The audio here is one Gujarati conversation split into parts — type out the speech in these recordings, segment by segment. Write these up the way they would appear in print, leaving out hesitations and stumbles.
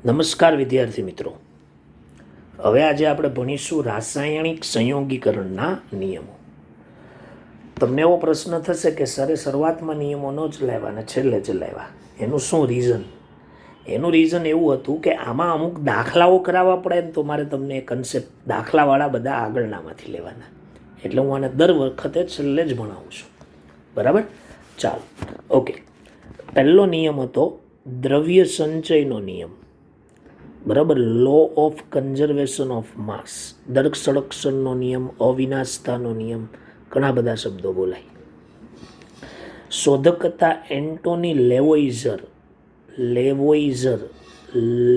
નમસ્કાર વિદ્યાર્થી મિત્રો. હવે આજે આપણે ભણીશું રાસાયણિક સંયોગીકરણના નિયમો. તમને એવો પ્રશ્ન થશે કે સરે શરૂઆતમાં નિયમો ન જ લાવ્યા અને છેલ્લે જ લાવ્યા, એનું શું રીઝન? એનું રીઝન એવું હતું કે આમાં અમુક દાખલાઓ કરાવવા પડે ને તો મારે તમને એ કન્સેપ્ટ દાખલાવાળા બધા આગળનામાંથી લેવાના, એટલે હું આને દર વખતે છેલ્લે જ ભણાવું છું. બરાબર? ચાલો, ઓકે. પહેલો નિયમ હતો દ્રવ્ય સંચયનો નિયમ. બરાબર, law of conservation of mass, દર્ક સંરક્ષણનો નિયમ, અવિનાશતાનો નિયમ, ઘણા બધા શબ્દો બોલાય. શોધક હતા એન્ટોની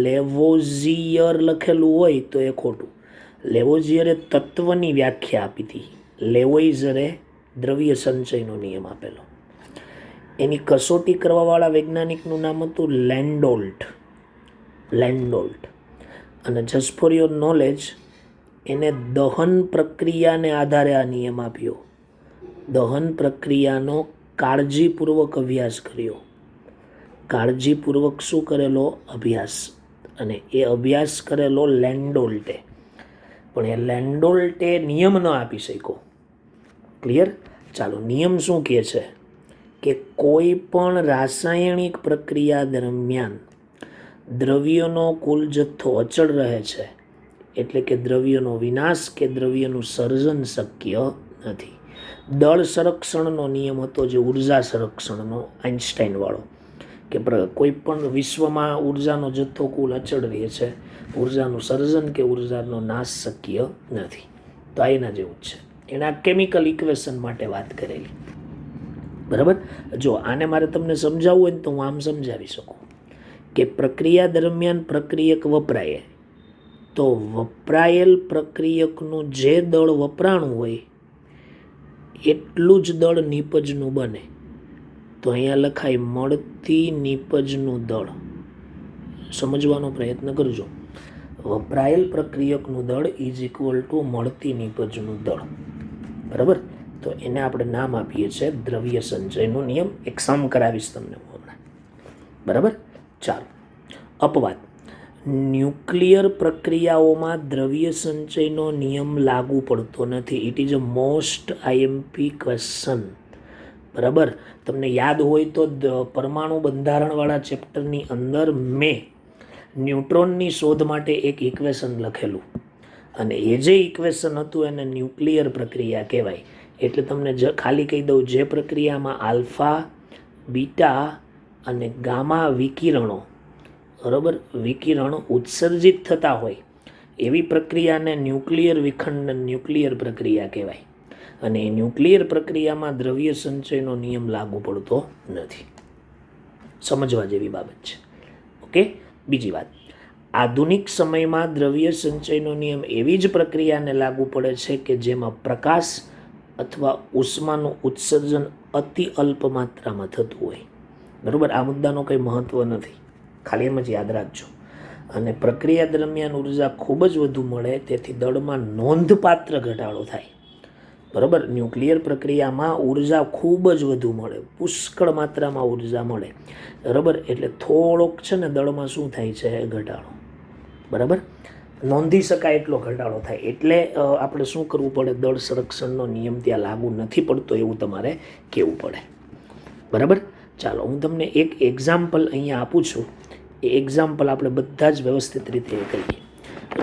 લેવોઝિયર લખેલું હોય તો એ ખોટું. લેવોઝિયરે તત્વની વ્યાખ્યા આપી હતી, લેવોઇઝરે દ્રવ્ય સંચયનો નિયમ આપેલો. એની કસોટી કરવાવાળા વૈજ્ઞાનિકનું નામ હતું લેન્ડોલ્ટ. અને જસ્ટ ફોર યોર નોલેજ, એને દહન પ્રક્રિયાને આધારે આ નિયમ આપ્યો. દહન પ્રક્રિયાનો કાળજીપૂર્વક અભ્યાસ કર્યો. કાળજીપૂર્વક શું કરેલો? અભ્યાસ. અને એ અભ્યાસ કરેલો લેન્ડોલ્ટે. પણ એ લેન્ડોલ્ટે નિયમ ન આપી શક્યો. ક્લિયર? ચાલો, નિયમ શું કહે છે કે કોઈ પણ રાસાયણિક પ્રક્રિયા દરમિયાન દ્રવ્યનો કુલ જથ્થો અચળ રહે છે, એટલે કે દ્રવ્યનો વિનાશ કે દ્રવ્યનું સર્જન શક્ય નથી. દળ સંરક્ષણનો નિયમ હતો, જે ઉર્જા સંરક્ષણનો, આઇન્સ્ટાઈન વાળો, કે કોઈ પણ વિશ્વમાં ઉર્જાનો જથ્થો કુલ અચળ રહે છે, ઉર્જાનું સર્જન કે ઉર્જાનો નાશ શક્ય નથી. તો આ એના જેવું જ છે. એના કેમિકલ ઇક્વેશન માટે વાત કરેલી. બરાબર? જો આને મારે તમને સમજાવવું હોય ને તો હું આમ સમજાવી શકું કે પ્રક્રિયા દરમિયાન પ્રક્રિયક વપરાય, તો વપરાયેલ પ્રક્રિયકનું જે દળ વપરાણું હોય એટલું જ દળ નિપજનું બને. તો અહીંયા લખાય મળતી નિપજનું દળ. સમજવાનો પ્રયત્ન કરજો. વપરાયેલ પ્રક્રિયકનું દળ ઇઝ ઇક્વલ ટુ મળતી નિપજનું દળ. બરાબર? તો એને આપણે નામ આપીએ છીએ દ્રવ્ય સંચયનો નિયમ. એક સમ કરાવીશ તમને હમણાં. બરાબર? ચાલો, અપવાદ. ન્યુક્લિયર પ્રક્રિયાઓમાં દ્રવ્ય સંચયનો નિયમ લાગુ પડતો નથી. It is a most IMP question. બરાબર? તમને યાદ હોય તો પરમાણુ બંધારણવાળા ચેપ્ટરની અંદર મેં ન્યુટ્રોનની શોધ માટે એક ઇક્વેશન લખેલું, અને એ જે ઇક્વેશન હતું એને ન્યુક્લિયર પ્રક્રિયા કહેવાય. એટલે તમને ખાલી કહી દઉં, જે પ્રક્રિયામાં આલ્ફા, બીટા અને ગામા વિકિરણો, બરાબર, વિકિરણ ઉત્સર્જિત થતા હોય એવી પ્રક્રિયાને ન્યુક્લિયર વિખંડન, ન્યુક્લિયર પ્રક્રિયા કહેવાય. અને એ ન્યુક્લિયર પ્રક્રિયામાં દ્રવ્ય સંચયનો નિયમ લાગુ પડતો નથી. સમજવા જેવી બાબત છે. ઓકે. બીજી વાત, આધુનિક સમયમાં દ્રવ્ય સંચયનો નિયમ એવી જ પ્રક્રિયાને લાગુ પડે છે કે જેમાં પ્રકાશ અથવા ઉષ્માનું ઉત્સર્જન અતિ અલ્પ માત્રામાં થતું હોય. બરાબર? આ મુદ્દાનો કંઈ મહત્ત્વ નથી, ખાલી એમ જ યાદ રાખજો. અને પ્રક્રિયા દરમિયાન ઉર્જા ખૂબ જ વધુ મળે, તેથી દળમાં નોંધપાત્ર ઘટાડો થાય. બરાબર? ન્યુક્લિયર પ્રક્રિયામાં ઉર્જા ખૂબ જ વધુ મળે, પુષ્કળ માત્રામાં ઉર્જા મળે. બરાબર? એટલે થોડોક છે ને દળમાં શું થાય છે? ઘટાડો. બરાબર? નોંધી શકાય એટલો ઘટાડો થાય. એટલે આપણે શું કરવું પડે? દળ સંરક્ષણનો નિયમ ત્યાં લાગુ નથી પડતો એવું તમારે કહેવું પડે. બરાબર? ચાલો, હું તમને એક એક્ઝામ્પલ અહીંયા આપું છું. એ એક્ઝામ્પલ આપણે બધા જ વ્યવસ્થિત રીતે કરીએ.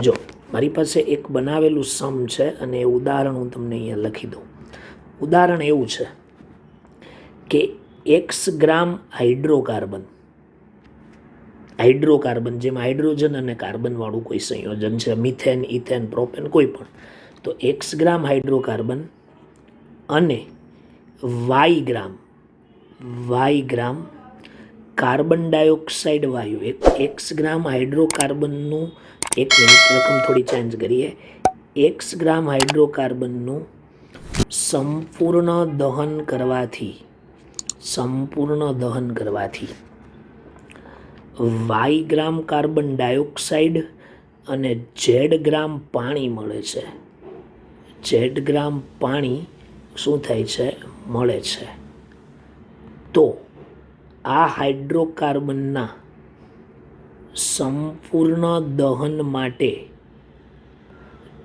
જો મારી પાસે એક બનાવેલું સમ છે, અને એ ઉદાહરણ હું તમને અહીંયા લખી દઉં. ઉદાહરણ એવું છે કે 1 ગ્રામ હાઇડ્રોકાર્બન, જેમાં હાઇડ્રોજન અને કાર્બનવાળું કોઈ સંયોજન છે, મિથેન, ઇથેન, પ્રોપેન, કોઈ પણ, તો 1 ગ્રામ હાઇડ્રોકાર્બન અને વાય ગ્રામ કાર્બન ડાયોક્સાઇડ વાયુ. 1 ગ્રામ હાઇડ્રોકાર્બનનું, એક મિનિટ, રકમ થોડી ચેન્જ કરીએ. 1 ગ્રામ હાઇડ્રોકાર્બનનું સંપૂર્ણ દહન કરવાથી વાય ગ્રામ કાર્બન ડાયોક્સાઇડ અને ઝેડ ગ્રામ પાણી મળે છે. ઝેડ ગ્રામ પાણી શું થાય છે? મળે છે. તો આ હાઇડ્રોકાર્બનના સંપૂર્ણ દહન માટે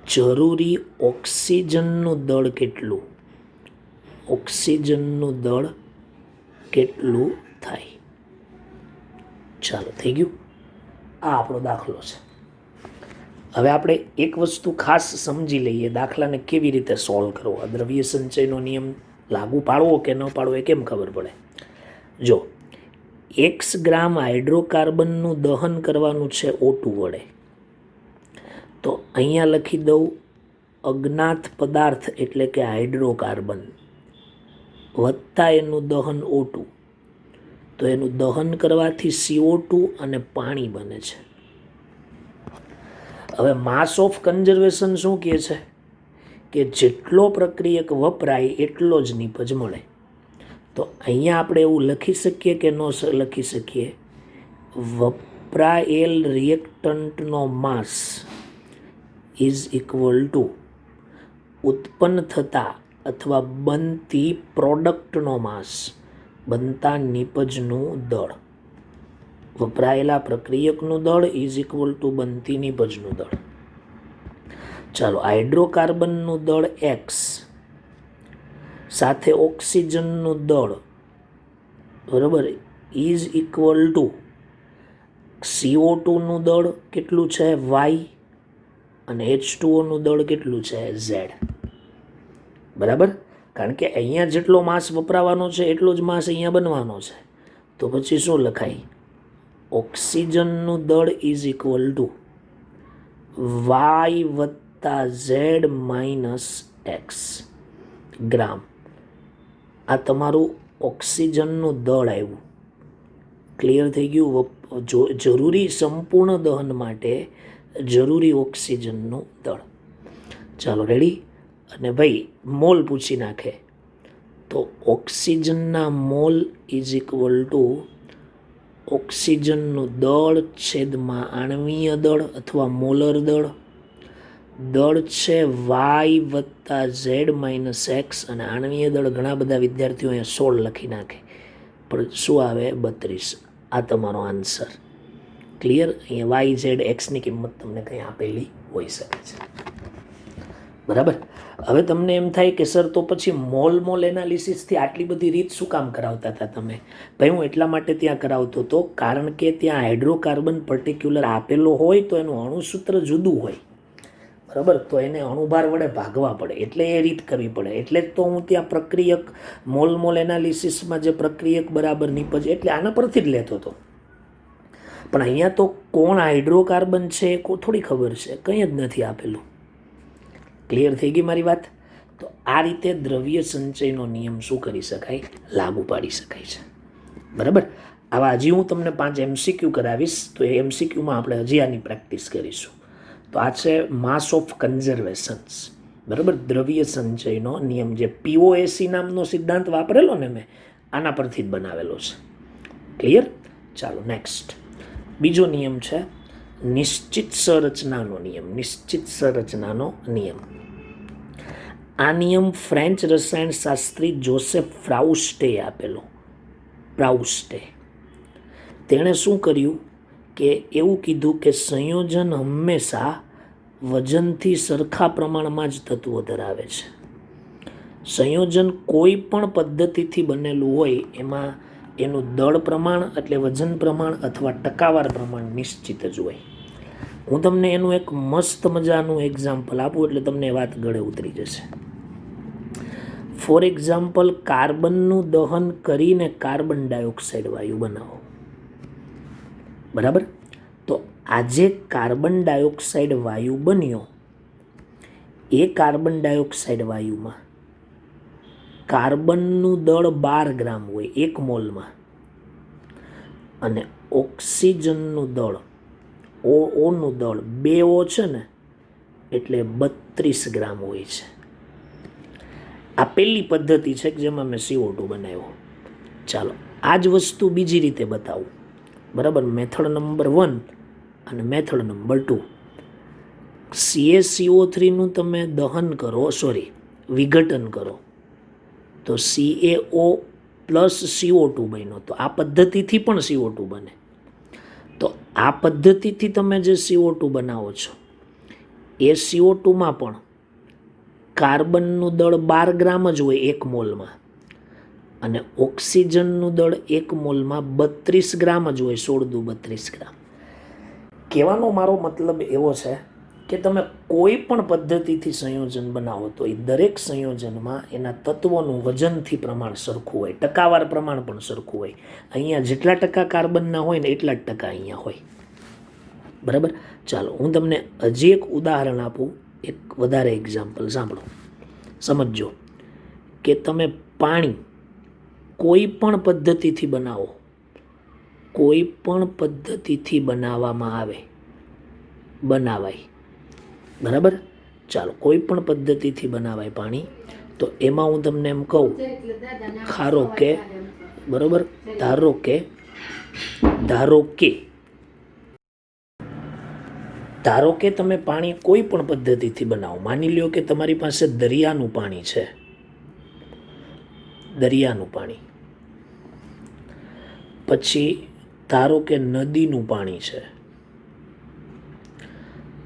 જરૂરી ઓક્સિજનનું દળ કેટલું? ઓક્સિજનનું દળ કેટલું થાય? ચાલો, થઈ ગયું. આ આપણો દાખલો છે. હવે આપણે એક વસ્તુ ખાસ સમજી લઈએ, દાખલાને કેવી રીતે સોલ્વ કરવો. દ્રવ્ય સંચયનો નિયમ લાગુ પાડવો કે ન પાડવો એ કેમ ખબર પડે? જો એક્સ ગ્રામ હાઇડ્રોકાર્બનનું દહન કરવાનું છે O2 વડે, તો અહીંયા લખી દઉં અજ્ઞાત પદાર્થ એટલે કે હાઇડ્રોકાર્બન વત્તા એનું દહન O2. તો એનું દહન કરવાથી CO2 અને પાણી બને છે. હવે માસ ઓફ કન્ઝર્વેશન શું કહે છે? કે જેટલો પ્રક્રિયક વપરાય એટલો જ નિપજ મળે. તો અહીંયા આપણે એવું લખી શકીએ કે ન લખી શકીએ? વપરાયેલ રિએક્ટન્ટનો માસ ઇઝ ઇક્વલ ટુ ઉત્પન્ન થતા અથવા બનતી પ્રોડક્ટનો માસ, બનતા નિપજનું દળ. વપરાયેલા પ્રક્રિયકનું દળ ઇઝ ઇક્વલ ટુ બનતી નિપજનું દળ. ચાલો, હાઇડ્રોકાર્બનનું દળ એક્સ સાથે ઓક્સિજનનું દળ બરાબર ઇઝ ઇક્વલ ટુ CO2નું દળ કેટલું છે? વાય, અને H2Oનું દળ કેટલું છે? ઝેડ. બરાબર, કારણ કે અહીંયા જેટલો માસ વપરાવાનો છે એટલો જ માસ અહીંયા બનવાનો છે. તો પછી શું લખાય? ઓક્સિજનનું દળ ઇઝ ઇક્વલ ટુ વાય વત્તા ઝેડ માઇનસ એક્સ ગ્રામ. આ તમારું ઓક્સિજનનું દળ આવ્યું. ક્લિયર થઈ ગયું? જરૂરી સંપૂર્ણ દહન માટે જરૂરી ઓક્સિજનનું દળ. ચાલો, રેડી? અને ભાઈ મોલ પૂછી નાખે તો ઓક્સિજનના મોલ ઇઝ ઇક્વલ ટુ ઓક્સિજનનું દળ છેદમાં આણ્વીય દળ અથવા મોલર દળ. દળ છે વાય વત્તા ઝેડ માઇનસ એક્સ, અને આણ્વીય દળ ઘણા બધા વિદ્યાર્થીઓ અહીંયા 16 લખી નાખે, પણ શું આવે? 32. આ તમારો આન્સર. ક્લિયર? અહીંયા વાય ઝેડ એક્સની કિંમત તમને કંઈ આપેલી હોઈ શકે છે. બરાબર. હવે તમને એમ થાય કે સર તો પછી મોલ એનાલિસિસથી આટલી બધી રીત શું કામ કરાવતા હતા તમે? ભાઈ હું એટલા માટે ત્યાં કરાવતો હતો કારણ કે ત્યાં હાઇડ્રોકાર્બન પર્ટિક્યુલર આપેલો હોય તો એનું અણુસૂત્ર જુદું હોય. બરાબર, તો એને અણુભાર વડે ભાગવા પડે, એટલે એ રીત કરવી પડે. એટલે જ તો હું ત્યાં પ્રક્રિયક મોલ એનાલિસિસમાં જે પ્રક્રિયક બરાબર નિપજ એટલે આના પરથી જ લેતો હતો. પણ અહીંયા તો કોણ હાઇડ્રોકાર્બન છે એ થોડી ખબર છે, કંઈ જ નથી આપેલું. ક્લિયર થઈ ગઈ મારી વાત? તો આ રીતે દ્રવ્ય સંચયનો નિયમ શું કરી શકાય? લાગુ પાડી શકાય છે. બરાબર. આવા હજી હું તમને 5 MCQ કરાવીશ, તો એ MCQમાં આપણે હજી આની પ્રેક્ટિસ કરીશું. તો આ છે માસ ઓફ કન્ઝર્વેશન્સ. બરાબર, દ્રવ્ય સંચયનો નિયમ, જે POAC નામનો સિદ્ધાંત વાપરેલો ને મેં, આના પરથી જ બનાવેલો છે. ક્લિયર? ચાલો નેક્સ્ટ. બીજો નિયમ છે નિશ્ચિત સંરચનાનો નિયમ. નિશ્ચિત સંરચનાનો નિયમ. આ નિયમ ફ્રેન્ચ રસાયણશાસ્ત્રી જોસેફ પ્રાઉસ્ટે આપેલો. પ્રાઉસ્ટે તેણે શું કર્યું કે એવું કીધું કે સંયોજન હંમેશા વજનથી સરખા પ્રમાણમાં જ તત્વો ધરાવે છે. સંયોજન કોઈ પણ પદ્ધતિથી બનેલું હોય એમાં એનું દળ પ્રમાણ એટલે વજન પ્રમાણ અથવા ટકાવાર પ્રમાણ નિશ્ચિત જ હોય. હું તમને એનું એક મસ્ત મજાનું એક્ઝામ્પલ આપું એટલે તમને વાત ગળે ઉતરી જશે. ફોર એક્ઝામ્પલ, કાર્બનનું દહન કરીને કાર્બન ડાયોક્સાઇડ વાયુ બનાવો. બરાબર, તો આજે કાર્બન ડાયોક્સાઇડ વાયુ બન્યો, એ કાર્બન ડાયોક્સાઇડ વાયુમાં કાર્બનનું દળ 12 ગ્રામ હોય 1 મોલમાં, અને ઓક્સિજનનું દળ ઓનું દળ 2 O છે ને, એટલે 32 ગ્રામ હોય છે. આ પહેલી પદ્ધતિ છે કે જેમાં મેં CO2 બનાવ્યો. ચાલો આ જ વસ્તુ બીજી રીતે બતાવું. બરાબર, મેથડ નંબર 1 અને મેથડ નંબર 2. CaCO3નું તમે દહન કરો, વિઘટન કરો, તો CaO પ્લસ CO2 બન્યો. તો આ પદ્ધતિથી પણ CO2 બને. તો આ પદ્ધતિથી તમે જે CO2 બનાવો છો એ CO2માં પણ કાર્બનનું દળ 12 ગ્રામ જ હોય 1 મોલમાં, અને ઓક્સિજનનું દળ 1 મોલમાં 32 ગ્રામ જ હોય, 16 દુ 32 ગ્રામ. કહેવાનો મારો મતલબ એવો છે કે તમે કોઈ પણ પદ્ધતિથી સંયોજન બનાવો તો એ દરેક સંયોજનમાં એના તત્વોનું વજનથી પ્રમાણ સરખું હોય, ટકાવાર પ્રમાણ પણ સરખું હોય. અહીંયા જેટલા ટકા કાર્બનના હોય ને એટલા જ ટકા અહીંયા હોય. બરાબર. ચાલો હું તમને હજી એક ઉદાહરણ આપું, એક વધારે એક્ઝામ્પલ સાંભળો, સમજો કે તમે પાણી કોઈ પણ પદ્ધતિથી બનાવો, કોઈ પણ પદ્ધતિથી બનાવાય. બરાબર. ચાલો કોઈ પણ પદ્ધતિથી બનાવાય પાણી, તો એમાં હું તમને એમ કહું, ધારો કે બરાબર, ધારો કે તમે પાણી કોઈ પણ પદ્ધતિથી બનાવો. માની લ્યો કે તમારી પાસે દરિયાનું પાણી છે, પછી ધારો કે નદીનું પાણી છે,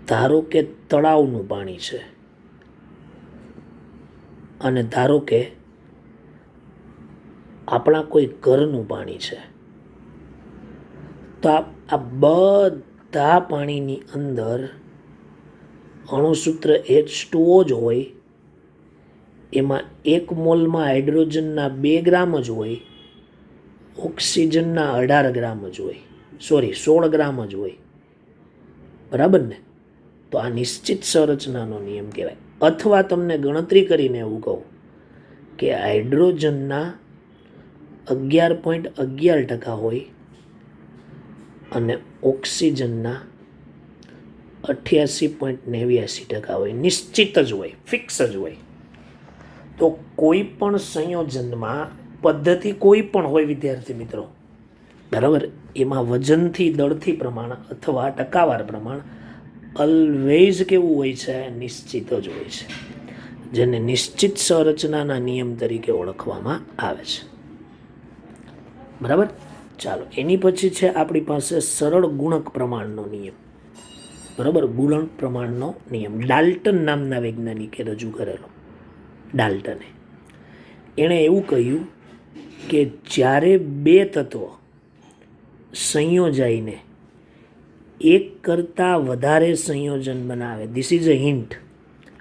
ધારો કે તળાવનું પાણી છે, અને ધારો કે આપણા કોઈ ઘરનું પાણી છે. તો આ બધા પાણીની અંદર અણુસૂત્ર H2O જ હોય. એમાં 1 મોલમાં હાઇડ્રોજનના 2 ગ્રામ જ હોય, ઓક્સિજનના 18 ગ્રામ જ હોય, 16 ગ્રામ જ હોય. બરાબર ને? તો આ નિશ્ચિત સંરચનાનો નિયમ કહેવાય. અથવા તમને ગણતરી કરીને એવું કહું કે હાઇડ્રોજનના 11.11% હોય અને ઓક્સિજનના 88.89% હોય. નિશ્ચિત જ હોય, ફિક્સ જ હોય. તો કોઈ પણ સંયોજનમાં પદ્ધતિ કોઈ પણ હોય વિદ્યાર્થી મિત્રો, બરાબર, એમાં વજનથી દળથી પ્રમાણ અથવા ટકાવાર પ્રમાણ ઓલવેઝ કેવું હોય છે? નિશ્ચિત જ હોય છે, જેને નિશ્ચિત સંરચનાના નિયમ તરીકે ઓળખવામાં આવે છે. બરાબર. ચાલો એની પછી છે આપણી પાસે સરળ ગુણક પ્રમાણનો નિયમ. બરાબર, ગુણક પ્રમાણનો નિયમ ડાલ્ટન નામના વૈજ્ઞાનિકે રજૂ કરેલો. ડાલ્ટને એણે એવું કહ્યું કે જ્યારે 2 તત્વો સંયોજાઈને એક કરતાં વધારે સંયોજન બનાવે, ધીસ ઇઝ અ હિન્ટ.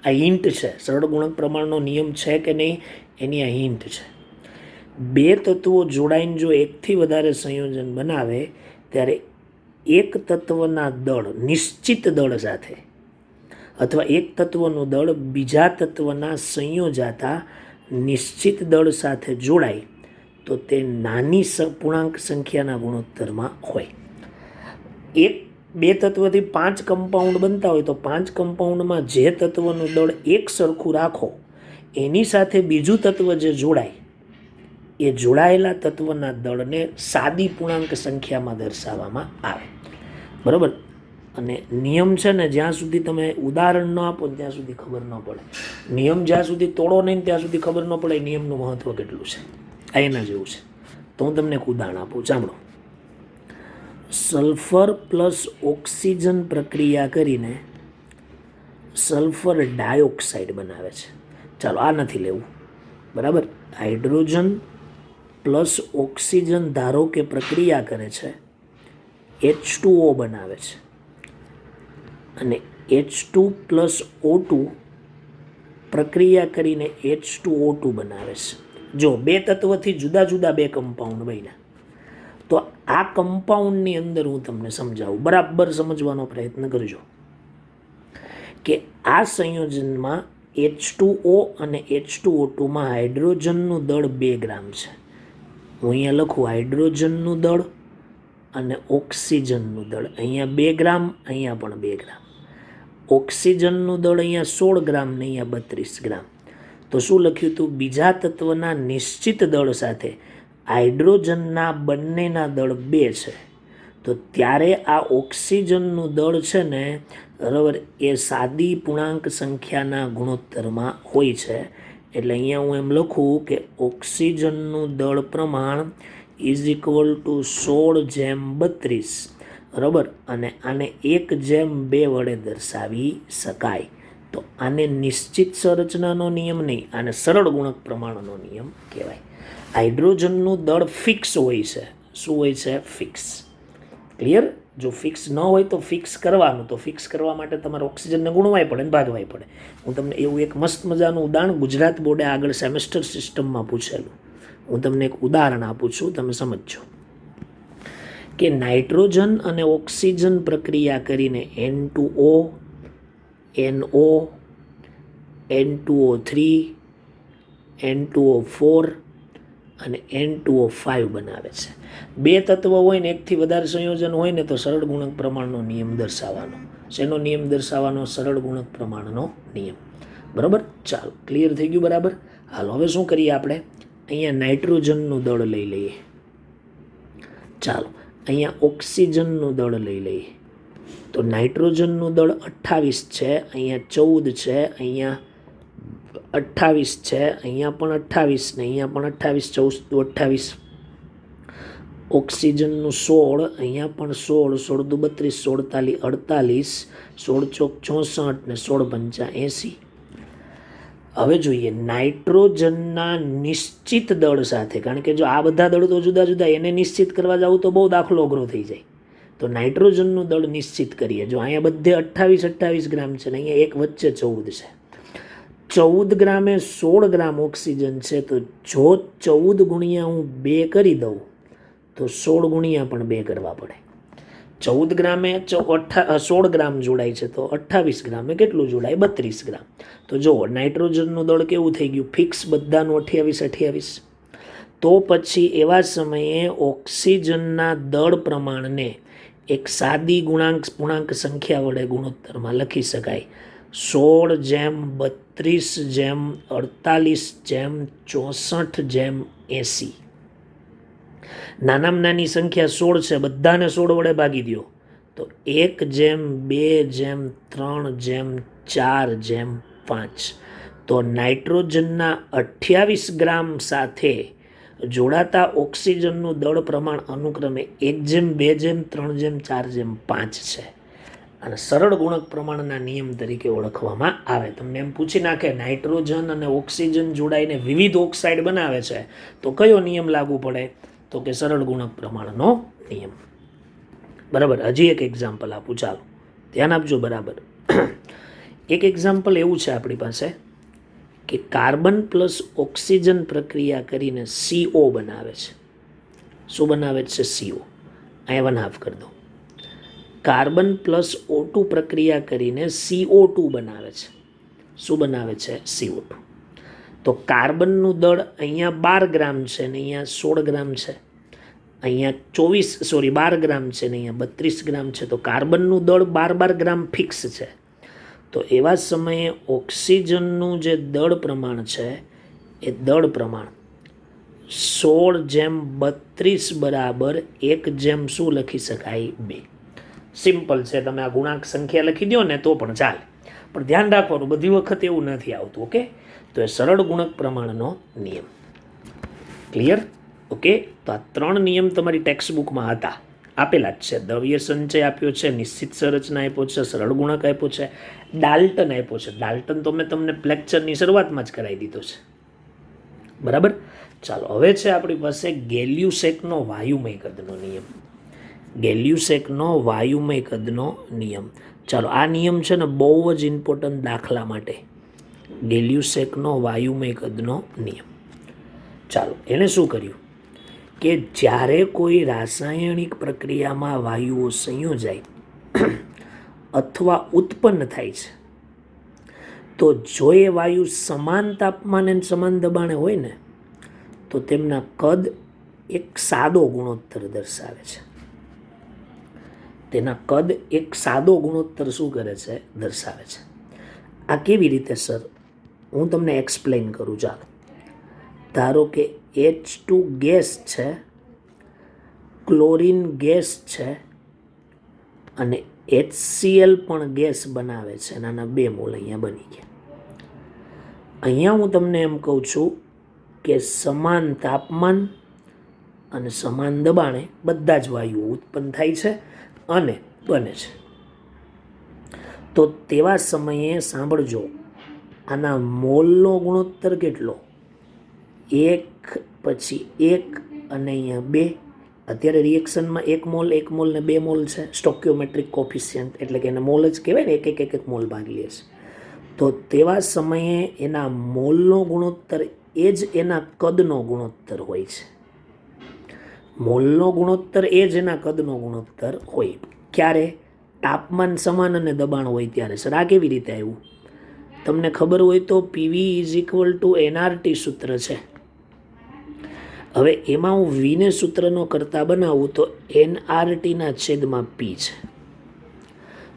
આ હિન્ટ છે, સરળ ગુણક પ્રમાણનો નિયમ છે કે નહીં એની આ હિન્ટ છે. 2 તત્વો જોડાઈને જો એકથી વધારે સંયોજન બનાવે ત્યારે એક તત્વના દળ નિશ્ચિત દળ સાથે, અથવા એક તત્વનું દળ બીજા તત્વના સંયોજાતા નિશ્ચિત દળ સાથે જોડાય તો તે નાની પૂર્ણાંક સંખ્યાના ગુણોત્તરમાં હોય. 2 તત્વથી 5 કમ્પાઉન્ડ બનતા હોય તો 5 કમ્પાઉન્ડમાં જે તત્વનું દળ એક સરખું રાખો એની સાથે બીજું તત્વ જે જોડાય એ જોડાયેલા તત્વના દળને સાદી પૂર્ણાંક સંખ્યામાં દર્શાવવામાં આવે. બરાબર. અને નિયમ છે ને, જ્યાં સુધી તમે ઉદાહરણ ન આપો ત્યાં સુધી ખબર ન પડે. નિયમ જ્યાં સુધી તોડો નહીં ત્યાં સુધી ખબર ન પડે નિયમનું મહત્વ કેટલું છે. આ એના જેવું છે. તો હું તમને એક ઉદાહરણ આપું, સાંભળો. સલ્ફર પ્લસ ઓક્સિજન પ્રક્રિયા કરીને સલ્ફર ડાયોક્સાઇડ બનાવે છે. ચાલો આ નથી લેવું. બરાબર. હાઇડ્રોજન પ્લસ ઓક્સિજન ધારો કે પ્રક્રિયા કરે છે, H2O બનાવે છે, અને H2 પ્લસ O2 પ્રક્રિયા કરીને H2O2 બનાવે છે. જો 2 તત્વથી જુદા જુદા 2 કમ્પાઉન્ડ બન્યા. તો આ કમ્પાઉન્ડની અંદર હું તમને સમજાવું, બરાબર સમજવાનો પ્રયત્ન કરજો કે આ સંયોજનમાં H2O અને H2O2માં હાઇડ્રોજનનું દળ 2 ગ્રામ છે. હું અહીંયા લખું હાઇડ્રોજનનું દળ અને ઓક્સિજનનું દળ. અહીંયા 2 ગ્રામ, અહીંયા પણ 2 ગ્રામ. ઓક્સિજનનું દળ અહીંયા 16 ગ્રામ ને અહીંયા 32 ગ્રામ. તો શું લખ્યું હતું? બીજા તત્વના નિશ્ચિત દળ સાથે હાઇડ્રોજનના બંનેના દળ 2 છે. તો ત્યારે આ ઓક્સિજનનું દળ છે ને, બરાબર, એ સાદી પૂર્ણાંક સંખ્યાના ગુણોત્તરમાં હોય છે. એટલે અહીંયા હું એમ લખું કે ઓક્સિજનનું દળ પ્રમાણ ઇઝ ઇક્વલ ટુ 16/32 બરાબર, અને આને 1:2 વડે દર્શાવી શકાય. તો આને નિશ્ચિત સંરચનાનો નિયમ નહીં, આને સરળ ગુણક પ્રમાણનો નિયમ કહેવાય. હાઇડ્રોજનનું દળ ફિક્સ હોય છે. શું હોય છે? ફિક્સ. ક્લિયર? જો ફિક્સ ન હોય તો ફિક્સ કરવાનું, તો ફિક્સ કરવા માટે તમારે ઓક્સિજનને ગુણવાય પડે ને ભાગવાય પડે. હું તમને એવું એક મસ્ત મજાનું ઉદાહરણ ગુજરાત બોર્ડે આગળ સેમેસ્ટર સિસ્ટમમાં પૂછેલું, હું તમને એક ઉદાહરણ આપું છું, તમે સમજજો. કે નાઇટ્રોજન અને ઓક્સિજન પ્રક્રિયા કરીને N2O, NO, N2O3, N2O4 અને N2O5 બનાવે છે. 2 તત્વ હોય ને એકથી વધારે સંયોજન હોય ને તો સરળ ગુણક પ્રમાણનો નિયમ દર્શાવવાનો. શેનો નિયમ દર્શાવવાનો? સરળ ગુણક પ્રમાણનો નિયમ. બરાબર? ચાલો, ક્લિયર થઈ ગયું? બરાબર. હાલો, હવે શું કરીએ આપણે? અહીંયા નાઇટ્રોજનનું દળ લઈ લઈએ. ચાલો, અહીંયા ઓક્સિજનનું દળ લઈ લઈએ. તો નાઇટ્રોજનનું દળ 28 છે, અહીંયા 14 છે, અહીંયા 28 છે, અહીંયા પણ 28 ને અહીંયા પણ 28, 14 28. ઓક્સિજનનું 16, અહીંયા પણ 16, 16 32, 16 48, 16 64 ને 16 85. હવે જોઈએ નાઇટ્રોજનના નિશ્ચિત દળ સાથે, કારણ કે જો આ બધા દળ તો જુદા જુદા, એને નિશ્ચિત કરવા જાવ તો બહુ દાખલો અઘરો થઈ જાય. તો નાઇટ્રોજનનું દળ નિશ્ચિત કરીએ. જો અહીંયા બધે 28 ગ્રામ છે ને અહીંયા એક વચ્ચે 14 છે. 14 ગ્રામે 16 ગ્રામ ઓક્સિજન છે, તો જો 14 ગુણ્યા હું 2 કરી દઉં તો 16 ગુણ્યા પણ 2 કરવા પડે. 14 ગ્રામે 16 ગ્રામ જોડાય છે, તો 28 ગ્રામે કેટલું જોડાય? 32 ગ્રામ. તો જો નાઇટ્રોજનનું દળ કેવું થઈ ગયું? ફિક્સ, બધાનું 28. તો પછી એવા સમયે ઓક્સિજનના દળ પ્રમાણને એક સાદી પૂર્ણાંક સંખ્યા વડે ગુણોત્તરમાં લખી શકાય. 16:32:48:64:80. નાનામાં નાની સંખ્યા 16 છે, બધાને 16 વડે ભાગી દો તો 1:2:3:4:5. તો નાઇટ્રોજનના 28 ગ્રામ સાથે જોડાતા ઓક્સિજનનું દળ પ્રમાણ અનુક્રમે 1:2:3:4:5 છે. અને સરળ ગુણક પ્રમાણના નિયમ તરીકે ઓળખવામાં આવે. તમને એમ પૂછી નાખે નાઇટ્રોજન અને ઓક્સિજન જોડાઈને વિવિધ ઓક્સાઇડ બનાવે છે, તો કયો નિયમ લાગુ પડે? તો કે સરળ ગુણક પ્રમાણનો નિયમ. બરાબર. હજી એક એક્ઝામ્પલ આપું, ચાલો ધ્યાન આપજો. બરાબર. એક એક્ઝામ્પલ એવું છે આપણી પાસે કે કાર્બન પ્લસ ઓક્સિજન પ્રક્રિયા કરીને CO બનાવે છે. શું બનાવે છે? CO. અહીંયા 1/2 કરી દો. કાર્બન પ્લસ O2 પ્રક્રિયા કરીને CO2 બનાવે છે. શું બનાવે છે? CO2. તો કાર્બનનું દળ અહીંયા 12 ગ્રામ છે ને અહીંયા 16 ગ્રામ છે, અહીંયા 12 ગ્રામ છે ને અહીંયા 32 ગ્રામ છે. તો કાર્બનનું દળ 12 ગ્રામ ફિક્સ છે. તો એવા સમયે ઓક્સિજનનું જે દળ પ્રમાણ છે એ દળ પ્રમાણ 16:32 બરાબર 1 શું લખી શકાય? 2. સિમ્પલ છે, તમે આ ગુણાંક સંખ્યા લખી દો ને તો પણ ચાલે, પણ ધ્યાન રાખવાનું બધી વખત એવું નથી આવતું. ઓકે, તો એ સરળ ગુણક પ્રમાણનો નિયમ. ક્લિયર? ઓકે, તો આ 3 નિયમ તમારી ટેક્સ્ટ બુકમાં હતા, આપેલા જ છે. દ્રવ્ય સંચય આપ્યો છે, નિશ્ચિત સંરચના આપ્યો છે, સરળ ગુણક આપ્યો છે, ડાલ્ટન આપ્યો છે. ડાલ્ટન તો મેં તમને લેક્ચરની શરૂઆતમાં જ કરાવી દીધો છે. બરાબર. ચાલો, હવે છે આપણી પાસે ગેલ્યુસેકનો વાયુમય કદનો નિયમ. ગેલ્યુસેકનો વાયુમય કદનો નિયમ. ચાલો, આ નિયમ છે ને બહુ જ ઇમ્પોર્ટન્ટ દાખલા માટે. ગેલ્યુસેકનો વાયુમય કદનો નિયમ. ચાલો, એણે શું કર્યું કે જ્યારે કોઈ રાસાયણિક પ્રક્રિયામાં વાયુઓ સંયોજાય અથવા ઉત્પન્ન થાય છે, તો જો એ વાયુ સમાન તાપમાને અને સમાન દબાણે હોય ને તો તેમના કદ એક સાદો ગુણોત્તર દર્શાવે છે. તેના કદ એક સાદો ગુણોત્તર શું કરે છે? દર્શાવે છે. આ કેવી રીતે સર? હું તમને એક્સપ્લેન કરું. ચાલો, ધારો કે H2 ગેસ છે, ક્લોરીન ગેસ છે અને HCl પણ ગેસ બનાવે છે. નાના 2 મોલ અહીંયા બની ગયા. અહીંયા હું તમને એમ કહું છું કે સમાન તાપમાન અને સમાન દબાણે બધા જ વાયુઓ ઉત્પન્ન થાય છે અને બને છે. તો તેવા સમયે સાંભળજો, આના મોલનો ગુણોત્તર કેટલો? 1 પછી 1 અને અહીંયા 2. અત્યારે રિએક્શનમાં 1 મોલ ને 2 મોલ છે. સ્ટોક્યોમેટ્રિક કોફિશિયન્ટ એટલે કે એને મોલ જ કહેવાય ને, એક મોલ ભાગ લે છે. તો તેવા સમયે એના મોલનો ગુણોત્તર એ જ એના કદનો ગુણોત્તર હોય છે. મોલનો ગુણોત્તર એ જ એના કદનો ગુણોત્તર હોય. ક્યારે? તાપમાન સમાન અને દબાણ હોય ત્યારે. સર આ કેવી રીતે આવ્યું? તમને ખબર હોય તો PV is equal to NRT સૂત્ર છે. હવે એમાં હું વીને સૂત્રનો કરતા બનાવું તો એનઆરટીના છેદમાં પી છે.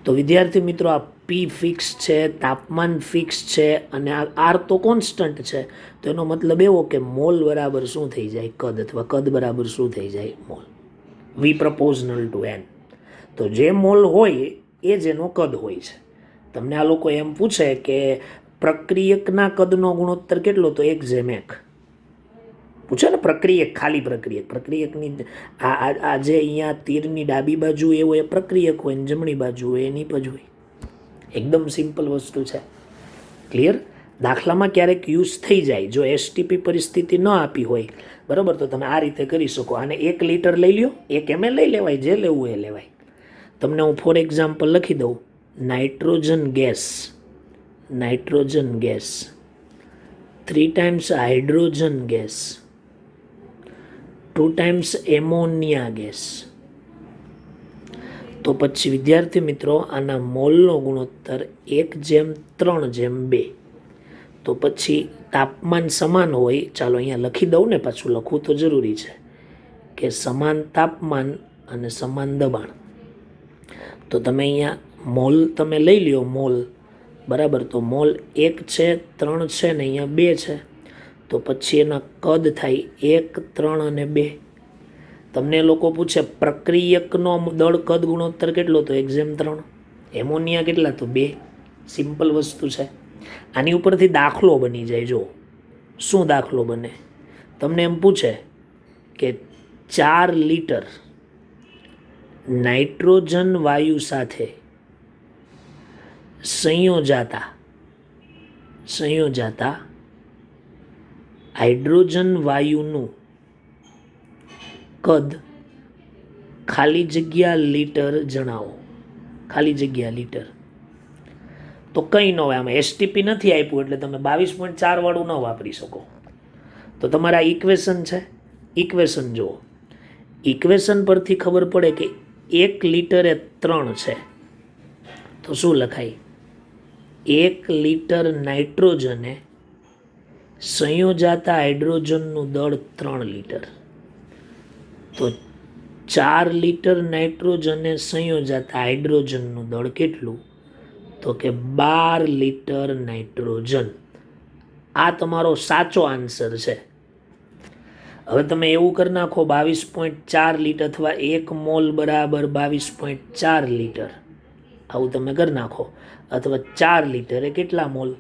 તો વિદ્યાર્થી મિત્રો, આ પી ફિક્સ છે, તાપમાન ફિક્સ છે અને આ આર તો કોન્સ્ટન્ટ છે. તો એનો મતલબ એવો કે મોલ બરાબર શું થઈ જાય? કદ, અથવા કદ બરાબર શું થઈ જાય? Mole. V proportional to n. તો જે મોલ હોય એ જ એનો કદ હોય છે. તમને આ લોકો એમ પૂછે કે પ્રક્રિયકના કદનો ગુણોત્તર કેટલો? તો 1:1. પૂછે ને પ્રક્રિયક, ખાલી પ્રક્રિયકની આ જે અહીંયા તીરની ડાબી બાજુ એવો એ પ્રક્રિયક હોય ને જમણી બાજુ હોય એ નિપજ હોય. એકદમ સિમ્પલ વસ્તુ છે. ક્લિયર? દાખલામાં ક્યારેક યુઝ થઈ જાય, જો એસટીપી પરિસ્થિતિ ન આપી હોય, બરાબર, તો તમે આ રીતે કરી શકો. આને 1 લીટર લઈ લ્યો, 1 ml લઈ લેવાય, જે લેવું એ લેવાય. તમને હું ફોર એક્ઝામ્પલ લખી દઉં. Nitrogen gas 3 times hydrogen gas 2 times ammonia gas. તો પછી વિદ્યાર્થી મિત્રો, આના મોલનો ગુણોત્તર 1:3:2. તો પછી તાપમાન સમાન હોય. ચાલો અહીંયા લખી દઉં ને, પાછું લખવું તો જરૂરી છે કે સમાન તાપમાન અને સમાન દબાણ. તો તમે અહીંયા મોલ તમે લઈ લ્યો, મોલ બરાબર. તો મોલ 1 છે, 3 છે ને અહીંયા 2 છે. તો પછી એના કદ થાય 1, 3 અને 2. તમને લોકો પૂછે પ્રક્રિયકનો દળ કદ ગુણોત્તર કેટલો? તો 1:3. એમોનિયા કેટલા? તો 2. સિમ્પલ વસ્તુ છે. આની ઉપરથી દાખલો બની જાય. જો શું દાખલો બને? તમને એમ પૂછે કે 4 લીટર નાઇટ્રોજન વાયુ સાથે સંયોજાતા હાઇડ્રોજન વાયુનું કદ ખાલી જગ્યા લીટર જણાવો. ખાલી જગ્યા લીટર. તો કંઈ ન હોય, આમાં એસટીપી નથી આપ્યું એટલે તમે 22.4 વાળું ન વાપરી શકો. તો તમારા ઇક્વેશન છે, ઇક્વેશન જુઓ. ઇક્વેશન પરથી ખબર પડે કે 1 લીટરે 3 છે. તો શું લખાય? 1 લીટર નાઇટ્રોજને સંયોજાતા હાઇડ્રોજનનું દળ 3 લીટર. તો 4 લીટર નાઇટ્રોજને સંયોજાતા હાઇડ્રોજનનું દળ કેટલું? તો કે 12 લીટર નાઇટ્રોજન. આ તમારો સાચો આન્સર છે. હવે તમે એવું કરી નાખો, 22.4 લીટર અથવા 1 મોલ બરાબર 22.4 લીટર. આવું તમે કરી નાખો. અથવા 4 લીટરે કેટલા મોલ?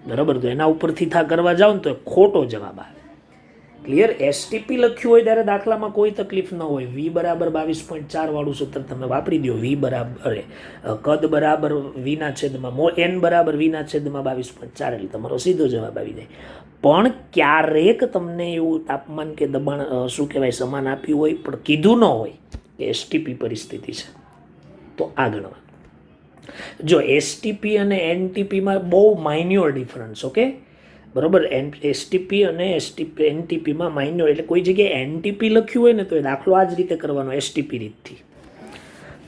બરાબર. તો એના ઉપરથી કરવા જાઓ ને તો ખોટો જવાબ આવે. ક્લિયર? એસટીપી લખ્યું હોય ત્યારે દાખલામાં કોઈ તકલીફ ન હોય. વી બરાબર 22.4 વાળું સૂત્ર તમે વાપરી દો. વી બરાબર કદ બરાબર વીના છેદમાં મોલ, એન બરાબર વીના છેદમાં 22.4 એટલે તમારો સીધો જવાબ આવી જાય. પણ ક્યારેક તમને એવું તાપમાન કે દબાણ શું કહેવાય સમાન આપ્યું હોય પણ કીધું ન હોય કે એસટીપી પરિસ્થિતિ છે, તો આ ગણવા. જો એસટીપી અને એનટીપીમાં બહુ માઇન્યોર ડિફરન્સ. ઓકે, બરાબર. એસટીપી અને એનટીપીમાં માઇન્યોર એટલે કોઈ જગ્યાએ એનટીપી લખ્યું હોય ને તો એ દાખલો આ જ રીતે કરવાનો, એસટીપી રીતથી.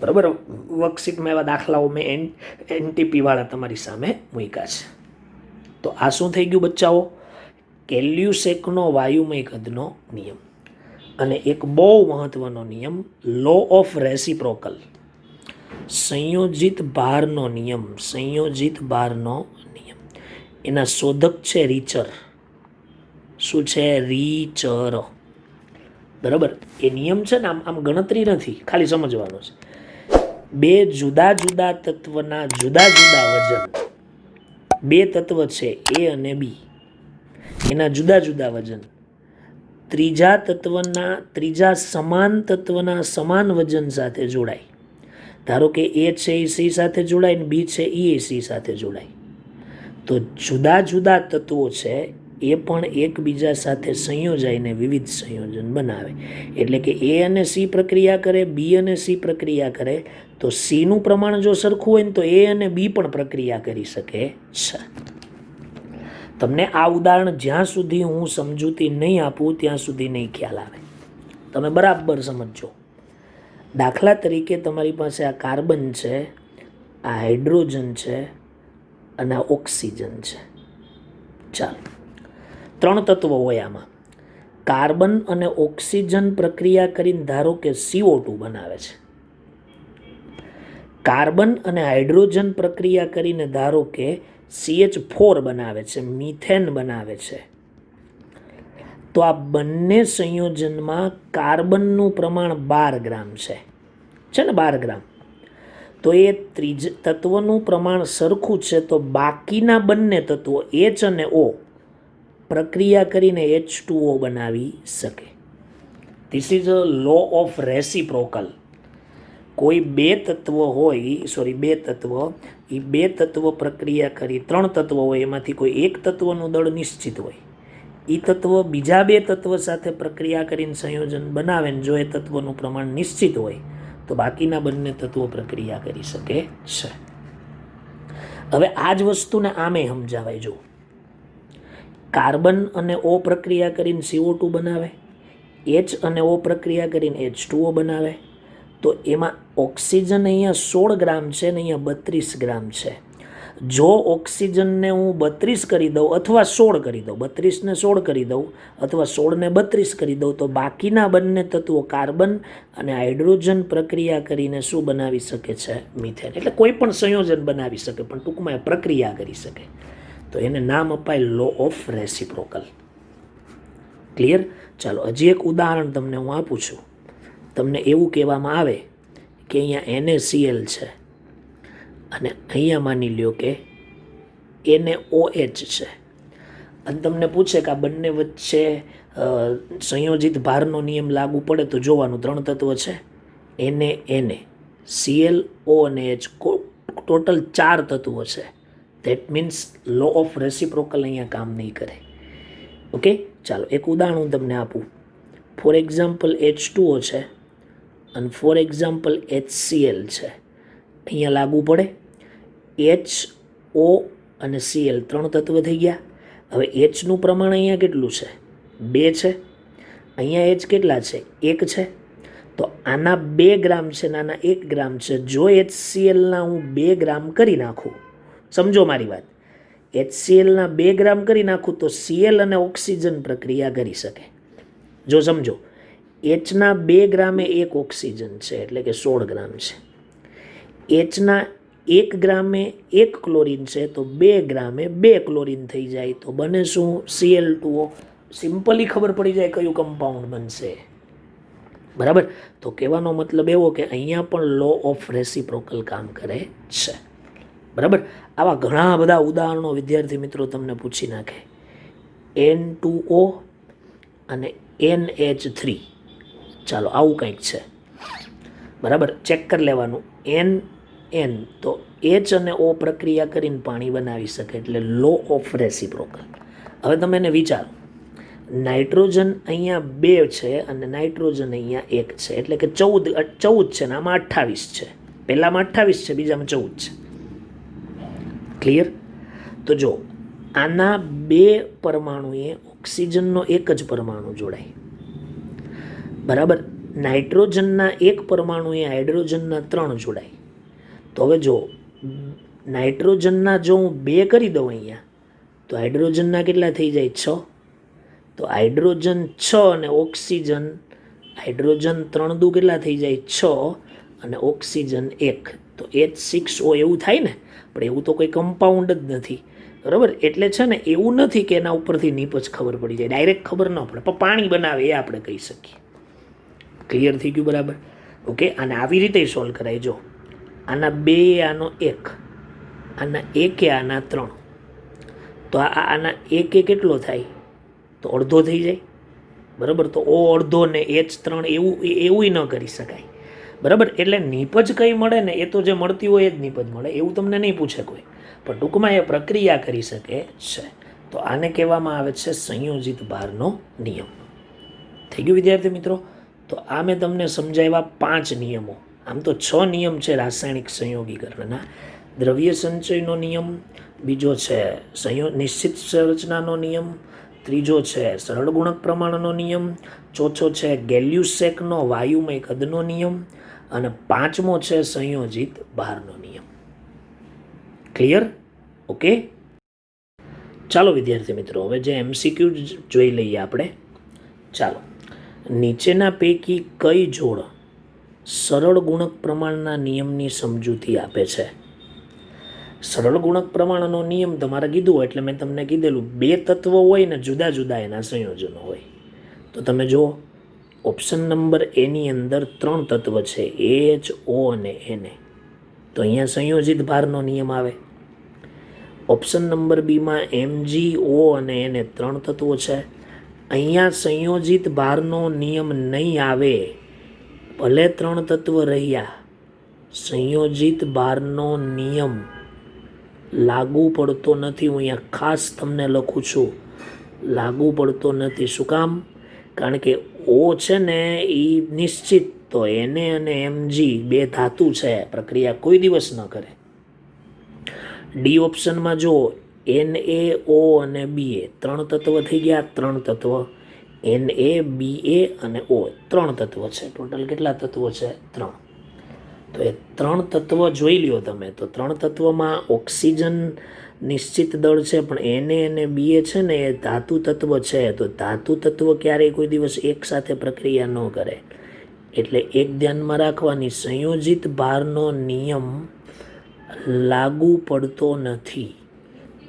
બરાબર. વર્કશીટમાં એવા દાખલાઓ મેં એનટીપી વાળા તમારી સામે મૂક્યા છે. તો આ શું થઈ ગયું બચ્ચાઓ? કેલ્યુસેકનો વાયુમય કદનો નિયમ. અને એક બહુ મહત્વનો નિયમ, લો ઓફ રેસિપ્રોકલ, સંયોજિત ભારનો નિયમ. સંયોજિત ભારનો નિયમ. એના શોધક છે રીચર. શું છે? રીચર. બરાબર. એ નિયમ છે ને, આમ ગણતરી નથી, ખાલી સમજવાનો છે. 2 જુદા જુદા તત્વના જુદા જુદા વજન. 2 તત્વ છે એ અને બી, એના જુદા જુદા વજન ત્રીજા સમાન તત્વના સમાન વજન સાથે જોડાય. ધારો કે એ છે એ સી સાથે જોડાય ને બી છે એ સી સાથે જોડાય, તો જુદા જુદા તત્વો છે એ પણ એકબીજા સાથે સંયોજાઈને વિવિધ સંયોજન બનાવે. એટલે કે એ અને સી પ્રક્રિયા કરે, બી અને સી પ્રક્રિયા કરે, તો સીનું પ્રમાણ જો સરખું હોય ને તો એ અને બી પણ પ્રક્રિયા કરી શકે છે. તમને આ ઉદાહરણ જ્યાં સુધી હું સમજૂતી નહીં આપું ત્યાં સુધી નહીં ખ્યાલ આવે. તમે બરાબર સમજો. દાખલા તરીકે તમારી પાસે આ કાર્બન છે, આ હાઇડ્રોજન છે અને આ ઓક્સિજન છે. ચાલો, 3 તત્વો હોય આમાં. કાર્બન અને ઓક્સિજન પ્રક્રિયા કરીને ધારો કે CO2 બનાવે છે. કાર્બન અને હાઇડ્રોજન પ્રક્રિયા કરીને ધારો કે CH4 બનાવે છે, મિથેન બનાવે છે. તો આ બંને સંયોજનમાં કાર્બનનું પ્રમાણ 12 ગ્રામ છે ને 12 ગ્રામ. તો એ તત્વનું પ્રમાણ સરખું છે, તો બાકીના બંને તત્વો H અને O પ્રક્રિયા કરીને H2O બનાવી શકે. This is a law of reciprocal. કોઈ બે તત્વ પ્રક્રિયા કરી, 3 તત્વ હોય, એમાંથી કોઈ એક તત્વનું દળ નિશ્ચિત હોય, એ તત્વ બીજા 2 તત્વ સાથે પ્રક્રિયા કરીને સંયોજન બનાવે ને જો એ તત્વનું પ્રમાણ નિશ્ચિત હોય તો બાકીના બંને તત્વો પ્રક્રિયા કરી શકે છે. હવે આ જ વસ્તુને આમે સમજાવાય. જો કાર્બન અને O પ્રક્રિયા કરીને CO2 બનાવે, H અને O પ્રક્રિયા કરીને H2O બનાવે, તો એમાં ઓક્સિજન અહીંયા 16 ગ્રામ છે ને અહીંયા 32 ગ્રામ છે. જો ઓક્સિજનને હું 32 કરી દઉં અથવા 16 કરી દઉં, 32ને 16 કરી દઉં અથવા 16ને 32 કરી દઉં, તો બાકીના બંને તત્વો કાર્બન અને હાઇડ્રોજન પ્રક્રિયા કરીને શું બનાવી શકે છે? મિથેન. એટલે કોઈ પણ સંયોજન બનાવી શકે, પણ ટૂંકમાં પ્રક્રિયા કરી શકે. તો એને નામ અપાય લો ઓફ રેસિપ્રોકલ. ક્લિયર? ચાલો, હજી એક ઉદાહરણ તમને હું આપું છું. તમને એવું કહેવામાં આવે કે અહીંયા NaCl છે અને અહીંયા માની લ્યો કે NaOH છે, અને તમને પૂછે કે આ બંને વચ્ચે સંયોજિત ભારનો નિયમ લાગુ પડે તો જોવાનું. 3 તત્વ છે, NaCl, O અને H, ટોટલ 4 તત્વો છે. That means law of reciprocal અહીંયા કામ નહીં કરે. ઓકે, ચાલો એક ઉદાહરણ હું તમને આપું. ફોર એક્ઝામ્પલ H2O છે અને ફોર એક્ઝામ્પલ HCl છે. અહીંયા લાગુ પડે. H, O અને Cl 3 તત્વ થઈ ગયા. હવે Hનું પ્રમાણ અહીંયા કેટલું છે? 2 છે. અહીંયા H કેટલા છે? 1 છે. તો આના 2 ગ્રામ છે ને આના 1 ગ્રામ છે. જો HClના હું 2 ગ્રામ કરી નાખું, સમજો મારી વાત, HClના 2 ગ્રામ કરી નાખું તો Cl અને ઓક્સિજન પ્રક્રિયા કરી શકે. જો સમજો, Hના 2 ગ્રામે 1 ઓક્સિજન છે એટલે કે 16 ગ્રામ છે. Hના 1 ગ્રામે 1 ક્લોરીન છે તો 2 ગ્રામે 2 ક્લોરીન થઈ જાય, તો બને શું? Cl2O. સિમ્પલી ખબર પડી જાય કયું કમ્પાઉન્ડ બનશે. બરાબર? તો કહેવાનો મતલબ એવો કે અહીંયા પણ લો ઓફ રેસિપ્રોકલ કામ કરે છે. બરાબર? આવા ઘણા બધા ઉદાહરણો વિદ્યાર્થી મિત્રો તમને પૂછી નાખે. N2O અને NH3. ચાલો, આવું કંઈક છે. બરાબર? ચેક કરી લેવાનું. N તો H અને O પ્રક્રિયા કરીને પાણી બનાવી શકે, એટલે લો ઓફ રેસિપ્રોકલ. હવે તમે એને વિચારો, નાઇટ્રોજન અહીંયા 2 છે અને નાઇટ્રોજન અહીંયા 1 છે, એટલે કે 14 છે ને આમાં 28 છે. પહેલામાં 28 છે, બીજામાં 14 છે. ક્લિયર? તો જો આના 2 પરમાણુએ ઓક્સિજનનો 1 જ પરમાણુ જોડાય. બરાબર? નાઇટ્રોજનના 1 પરમાણુએ હાઇડ્રોજનના 3 જોડાય. તો હવે જો નાઇટ્રોજનના જો હું 2 કરી દઉં અહીંયા, તો હાઇડ્રોજનના કેટલા થઈ જાય? 6. તો હાઇડ્રોજન 6 અને ઓક્સિજન, હાઇડ્રોજન 3 દુ કેટલા થઈ જાય? 6 અને ઓક્સિજન 1, તો H6O એવું થાય ને. પણ એવું તો કોઈ કમ્પાઉન્ડ જ નથી. બરાબર? એટલે છે ને, એવું નથી કે એના ઉપરથી નીપજ ખબર પડી જાય, ડાયરેક્ટ ખબર ન પડે, પણ પાણી બનાવે એ આપણે કહી શકીએ. ક્લિયર થઈ ગયું? બરાબર? ઓકે, અને આવી રીતે સોલ્વ કરાય. જો આના 2 આનો 1, આના 1 આના 3, તો આના 1 કેટલો થાય? તો અડધો થઈ જાય. બરાબર? તો O અડધો ને H3 એવું ન કરી શકાય. બરાબર. એટલે નીપજ કઈ મળે ને એ તો જે મળતી હોય એ જ નીપજ મળે, એવું તમને નહીં પૂછે કોઈ, પણ ટૂંકમાં એ પ્રક્રિયા કરી શકે છે. તો આને કહેવામાં આવે છે સંયોજિત ભારનો નિયમ. થઈ ગયું વિદ્યાર્થી મિત્રો? તો આ મેં તમને સમજાવ્યા 5 નિયમો. આમ તો 6 નિયમ છે રાસાયણિક સંયોગીકરણના. દ્રવ્ય સંચયનો નિયમ, બીજો છે નિશ્ચિત સંરચનાનો નિયમ, ત્રીજો છે સરળ ગુણક પ્રમાણનો નિયમ, ચોથો છે ગેલ્યુસેકનો વાયુમય કદનો નિયમ, અને 5મો છે સંયોજિત ભારનો નિયમ. ક્લિયર? ઓકે. ચાલો વિદ્યાર્થી મિત્રો, હવે જે MCQ જોઈ લઈએ આપણે. ચાલો, નીચેના પૈકી કઈ જોડ સરળ ગુણક પ્રમાણના નિયમની સમજૂતી આપે છે? સરળ ગુણક પ્રમાણનો નિયમ તમારે કીધું હોય એટલે મેં તમને કીધેલું 2 તત્વો હોય ને જુદા જુદા એના સંયોજનો હોય. તો તમે જુઓ, ઓપ્શન નંબર એની અંદર 3 તત્વ છે, H, O અને Na. તો અહીંયા સંયોજિત ભારનો નિયમ આવે. ઓપ્શન નંબર બીમાં Mg, O અને Na 3 તત્વો છે. અહીંયા સંયોજિત ભારનો નિયમ નહીં આવે, ભલે 3 તત્વ રહ્યા, સંયોજિત ભારનો નિયમ લાગુ પડતો નથી. હું અહીંયા ખાસ તમને લખું છું, લાગુ પડતો નથી. શું કામ? કારણ કે O છે ને એ નિશ્ચિત, તો Na અને Mg 2 ધાતુ છે, પ્રક્રિયા કોઈ દિવસ ન કરે. ડી ઓપ્શનમાં જો Na, O અને Ba 3 તત્વ થઈ ગયા. 3 તત્વ Na, Ba અને O 3 તત્વ છે. ટોટલ કેટલા તત્વો છે? 3. તો એ 3 તત્વ જોઈ લ્યો તમે. તો 3 તત્વમાં ઓક્સિજન નિશ્ચિત દળ છે, પણ Na અને Ba છે ને એ ધાતુ તત્વ છે. તો ધાતુ તત્વ ક્યારેય કોઈ દિવસ એક સાથે પ્રક્રિયા ન કરે. એટલે એક ધ્યાનમાં રાખવાની, સંયોજિત ભારનો નિયમ લાગુ પડતો નથી.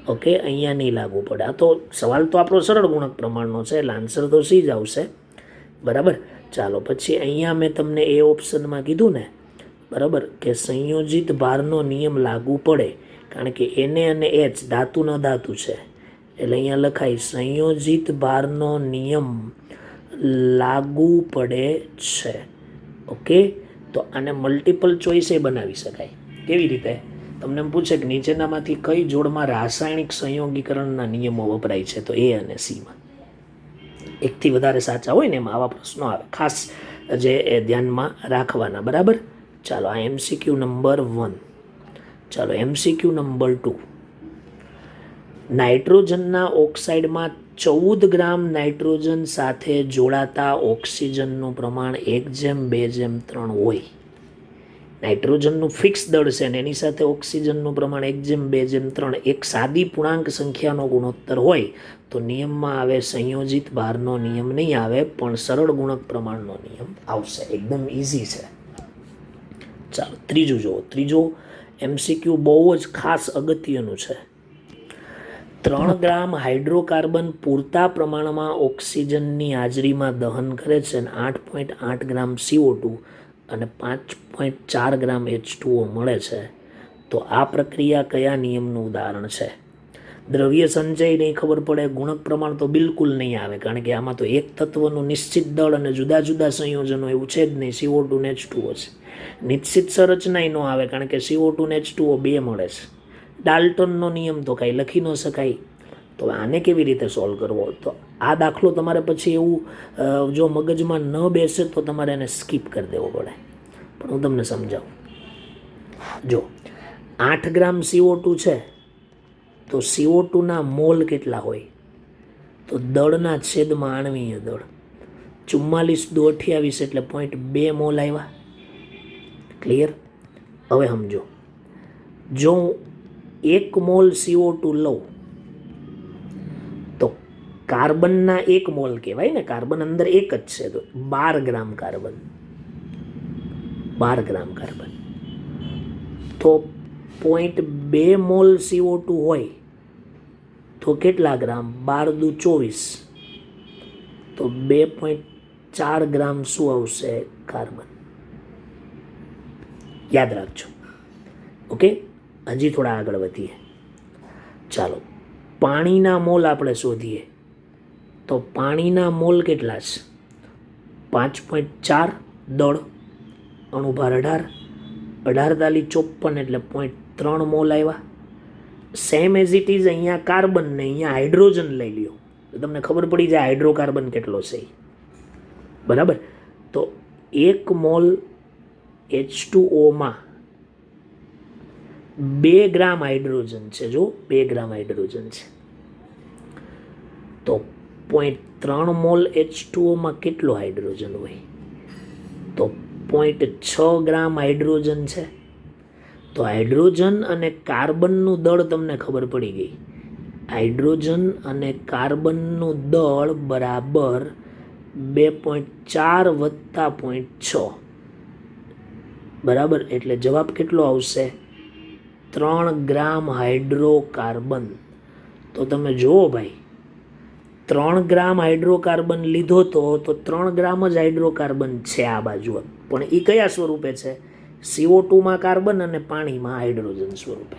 ઓકે, અહીંયા નહીં લાગુ પડે. આ તો સવાલ તો આપણો સરળ ગુણક પ્રમાણનો છે, એટલે આન્સર તો સી જ આવશે. બરાબર. ચાલો, પછી અહીંયા મેં તમને એ ઓપ્શનમાં કીધું ને, બરાબર, કે સંયોજિત ભારનો નિયમ લાગુ પડે, કારણ કે Na અને H ધાતુનો ધાતુ છે. એટલે અહીંયા લખાય સંયોજિત ભારનો નિયમ લાગુ પડે છે. ઓકે. તો આને મલ્ટિપલ ચોઇસે બનાવી શકાય. કેવી રીતે? તમને એમ પૂછે કે નીચેનામાંથી કઈ જોડમાં રાસાયણિક સંયોગીકરણના નિયમો વપરાય છે? તો A અને Cમાં. એકથી વધારે સાચા હોય ને એમાં આવા પ્રશ્નો આવે, ખાસ જે ધ્યાનમાં રાખવાના. બરાબર. ચાલો, આ MCQ નંબર 1. ચાલો, MCQ નંબર 2. નાઇટ્રોજનના ઓક્સાઇડમાં 14 ગ્રામ નાઇટ્રોજન સાથે જોડાતા ઓક્સિજનનું પ્રમાણ 1:2:3 હોય. નાઇટ્રોજનનું ફિક્સ દળ છે ને એની સાથે ઓક્સિજનનું પ્રમાણ 1:2:3 એક સાદી પૂર્ણાંક સંખ્યાનો ગુણોત્તર હોય તો નિયમમાં આવે સંયોજિત ભારનો નિયમ નહીં આવે, પણ સરળ ગુણક પ્રમાણનો નિયમ આવશે. એકદમ ઇઝી છે. ચાલો, ત્રીજું જુઓ. ત્રીજું MCQ બહુ જ ખાસ અગત્યનું છે. 3 ગ્રામ હાઇડ્રોકાર્બન પૂરતા પ્રમાણમાં ઓક્સિજનની હાજરીમાં દહન કરે છે અને 8.8 ગ્રામ CO2 અને 5.4 ગ્રામ H2O મળે છે. તો આ પ્રક્રિયા કયા નિયમનું ઉદાહરણ છે? દ્રવ્ય સંચય નહીં ખબર પડે, ગુણક પ્રમાણ તો બિલકુલ નહીં આવે, કારણ કે આમાં તો એક તત્વનું નિશ્ચિત દળ અને જુદા જુદા સંયોજનો એવું છે જ નહીં. CO2 ને H2O છે. નિશ્ચિત સંરચના ન આવે, કારણ કે CO2 ને H2O 2 મળે છે. ડાલ્ટનનો નિયમ તો કાંઈ લખી ન શકાય. તો આને કેવી રીતે સોલ્વ કરવો? તો આ દાખલો તમારે પછી એવું જો મગજમાં ન બેસે તો તમારે એને સ્કીપ કરી દેવો પડે, પણ હું તમને સમજાવું. જો 8 ગ્રામ CO2 છે, તો CO2ના મોલ કેટલા હોય? તો દળના છેદમાં આણ્વીય દળ 44×2 એટલે 0.2 મોલ આવ્યા. ક્લિયર? હવે સમજો, જો 1 મોલ CO2 લઉં તો કાર્બનના 1 મોલ કહેવાય ને, કાર્બન અંદર એક જ છે, તો 12 ગ્રામ કાર્બન. 12 ગ્રામ કાર્બન તો 0.2 મોલ CO2 હોય તો કેટલા ગ્રામ? 12×2 = 24. તો 2.4 ગ્રામ શું આવશે? કાર્બન. યાદ રાખજો. ઓકે, હજી થોડા આગળ વધીએ. ચાલો, પાણીના મોલ આપણે શોધીએ. તો પાણીના મોલ કેટલા છે? 5.4 દળ અણુભાર 18 તાલી 54 એટલે 0.3 મોલ આવ્યા. સેમ એઝ ઇટ ઇઝ અહીંયા કાર્બન ને અહીંયા હાઇડ્રોજન લઈ લ્યો તો તમને ખબર પડી જાય હાઇડ્રોકાર્બન કેટલો છે. બરાબર. તો 1 મોલ H2O માં 2 ગ્રામ હાઇડ્રોજન છે. જો 2 ગ્રામ હાઇડ્રોજન છે તો 0.3 મોલ H2O માં કેટલો હાઇડ્રોજન હોય? તો 0.6 ગ્રામ હાઇડ્રોજન છે. તો હાઇડ્રોજન અને કાર્બનનું દળ તમને ખબર પડી ગઈ. હાઇડ્રોજન અને કાર્બનનું દળ બરાબર 2.4 વત્તા 0.6 બરાબર. એટલે જવાબ કેટલો આવશે? 3 ગ્રામ હાઇડ્રોકાર્બન. તો તમે જુઓ ભાઈ, 3 ગ્રામ હાઇડ્રોકાર્બન લીધો તો 3 ગ્રામ જ હાઇડ્રોકાર્બન છે આ બાજુ. પણ એ કયા સ્વરૂપે છે? CO2માં કાર્બન અને પાણીમાં હાઇડ્રોજન સ્વરૂપે.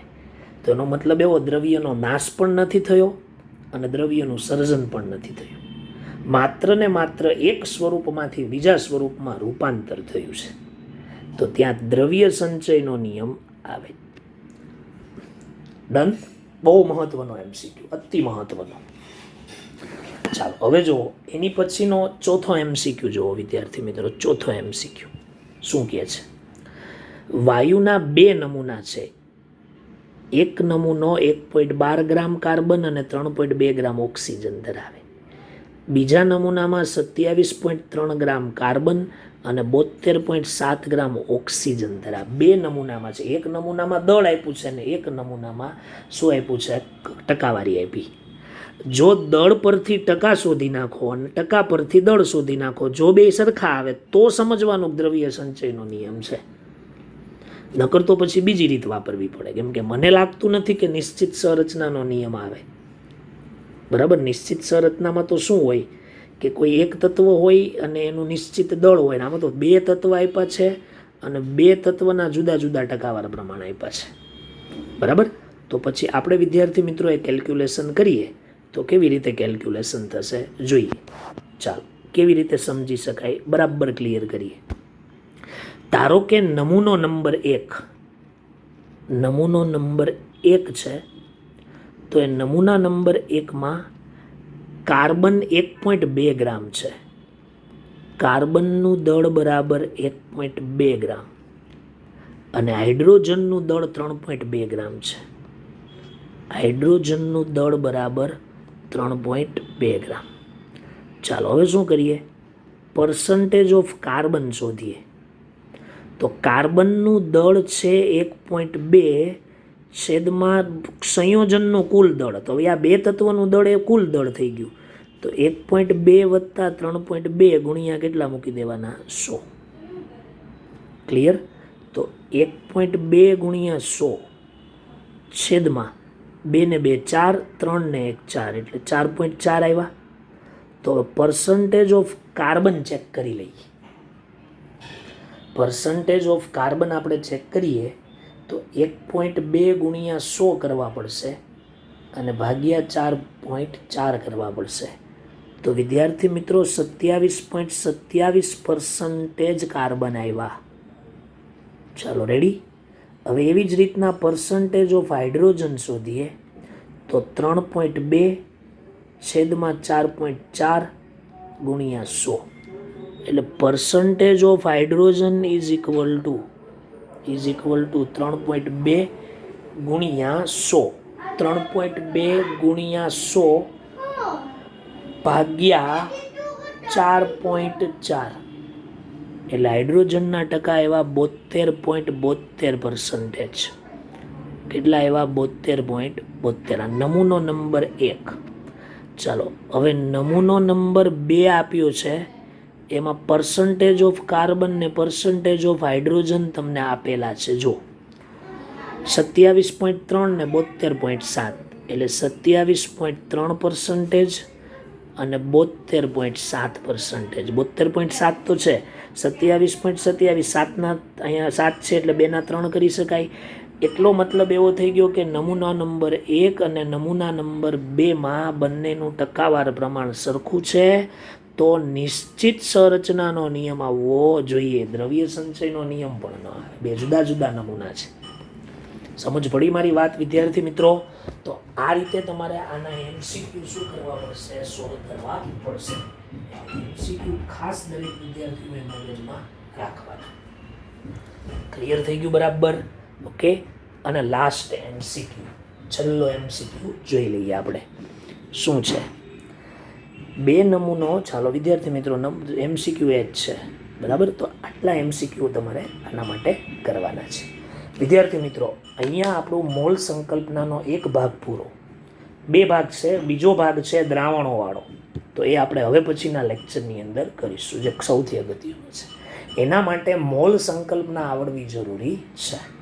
તો એનો મતલબ એવો, દ્રવ્યનો નાશ પણ નથી થયો અને દ્રવ્યનું સર્જન પણ નથી થયું. માત્ર ને માત્ર એક સ્વરૂપમાંથી બીજા સ્વરૂપમાં રૂપાંતર થયું છે. તો ત્યાં દ્રવ્ય સંચયનો નિયમ આવે. ડન. બહુ મહત્વનો MCQ, અતિ મહત્વનો. ચાલો હવે જુઓ એની પછીનો ચોથો MCQ જુઓ વિદ્યાર્થી મિત્રો. ચોથો MCQ શું કહે છે? વાયુના 2 નમૂના છે. એક નમૂનો 1.12 ગ્રામ કાર્બન અને 3.2 ગ્રામ ઓક્સિજન ધરાવે. બીજા નમૂનામાં 27.3 ગ્રામ કાર્બન અને 72.7 ગ્રામ ઓક્સિજન ધરાવે. 2 નમૂનામાં છે. એક નમૂનામાં દળ આપ્યું છે અને એક નમૂનામાં શું આપ્યું છે? ટકાવારી આપી. જો દળ પરથી ટકા શોધી નાખો અને ટકા પરથી દળ શોધી નાખો, જો બે સરખા આવે તો સમજવાનું દ્રવ્ય સંચયનો નિયમ છે. નકર તો પછી બીજી રીત વાપરવી પડે. કેમ કે મને લાગતું નથી કે નિશ્ચિત સંરચનાનો નિયમ આવે. બરાબર. નિશ્ચિત સંરચનામાં તો શું હોય કે કોઈ એક તત્વ હોય અને એનું નિશ્ચિત દળ હોય. આમાં તો 2 તત્વ આપ્યા છે અને 2 તત્વના જુદા જુદા ટકાવાર પ્રમાણ આપ્યા છે. બરાબર. તો પછી આપણે વિદ્યાર્થી મિત્રો એ કેલ્ક્યુલેશન કરીએ તો કેવી રીતે કેલ્ક્યુલેશન થશે જોઈએ. ચાલો કેવી રીતે સમજી શકાય બરાબર ક્લિયર કરીએ. ધારો કે નમૂનો નંબર 1 છે. તો એ નમૂના નંબર 1માં કાર્બન 1.2 ગ્રામ છે. કાર્બનનું દળ બરાબર 1.2 ગ્રામ અને હાઇડ્રોજનનું દળ 3.2 ગ્રામ છે. હાઇડ્રોજનનું દળ બરાબર 3.2 ગ્રામ. ચાલો હવે શું કરીએ? પર્સન્ટેજ ઓફ કાર્બન શોધીએ. તો કાર્બનનું દળ છે 1.2 છેદમાં સંયોજનનું કુલ દળ. તો હવે આ 2 તત્વનું દળ એ કુલ દળ થઈ ગયું. તો 1.2 વત્તા 3.2 ગુણ્યા કેટલા મૂકી દેવાના? 100. ક્લિયર? તો 1.2 ગુણ્યા 100 છેદમાં 2 ને 2 4, 3 ને 1 4 એટલે 4.4 આવ્યા. તો પર્સન્ટેજ ઓફ કાર્બન ચેક કરી લઈએ. પર્સન્ટેજ ઓફ કાર્બન આપણે ચેક કરીએ તો 1.2 ગુણ્યા 100 કરવા પડશે અને ભાગ્યા 4.4 કરવા પડશે. તો વિદ્યાર્થી મિત્રો 27.27% કાર્બન આવ્યા. ચાલો રેડી. હવે એવી જ રીતના પર્સન્ટેજ ઓફ હાઇડ્રોજન શોધીએ તો 3.2 છેદમાં 4.4 ગુણ્યા 100 એટલે percentage of hydrogen is equal to 3.2 ગુણ્યા 100. 3.2 ગુણ્યા 100 ભાગ્યા 4.4 એટલે હાઇડ્રોજનના ટકા એવા 72.72%. કેટલા એવા? 72.72. આ નમૂનો નંબર 1. ચાલો હવે નમૂનો નંબર 2 આપ્યો છે. એમાં પર્સન્ટેજ ઓફ કાર્બન ને પર્સન્ટેજ ઓફ હાઇડ્રોજન તમને આપેલા છે. જો 27.3 ને 72.7 એટલે 27.3% અને 72.7%. 72.7 તો છે. 27.27 7ના અહીંયા 7 છે એટલે 2 ના 3 કરી શકાય. એટલો મતલબ એવો થઈ ગયો કે નમૂના નંબર 1 અને નમૂના નંબર 2માં બંનેનું ટકાવાર પ્રમાણ સરખું છે. તો નિશ્ચિત સંરચનાનો નિયમ આવવો જોઈએ. દ્રવ્ય સંચયનો નિયમ પણ ન આવે. બે જુદા જુદા નમૂના છે. સમજ પડી મારી વાત વિદ્યાર્થી મિત્રો? તો આ રીતે તમારે આના એમસીક્યુ શું કરવા પડશે? સોલ્વ કરવા પડશે. એમસીક્યુ ખાસ દરેક વિદ્યાર્થીઓએ મગજમાં રાખવાના. ક્લિયર થઈ ગયું બરાબર? ઓકે. અને લાસ્ટ એમસીક્યુ, છેલ્લો એમસીક્યુ જોઈ લઈએ આપણે શું છે. બે નમૂનો, ચાલો વિદ્યાર્થી મિત્રો, એમસીક્યુ એ જ છે બરાબર. તો આટલા એમસીક્યુ તમારે આના માટે કરવાના છે. વિદ્યાર્થી મિત્રો, અહીંયા આપણું મોલ સંકલ્પનાનો એક ભાગ પૂરો. બે ભાગ છે, બીજો ભાગ છે દ્રાવણોવાળો. તો એ આપણે હવે પછીના લેક્ચરની અંદર કરીશું, જે સૌથી અગત્યનું છે. એના માટે મોલ સંકલ્પના આવડવી જરૂરી છે.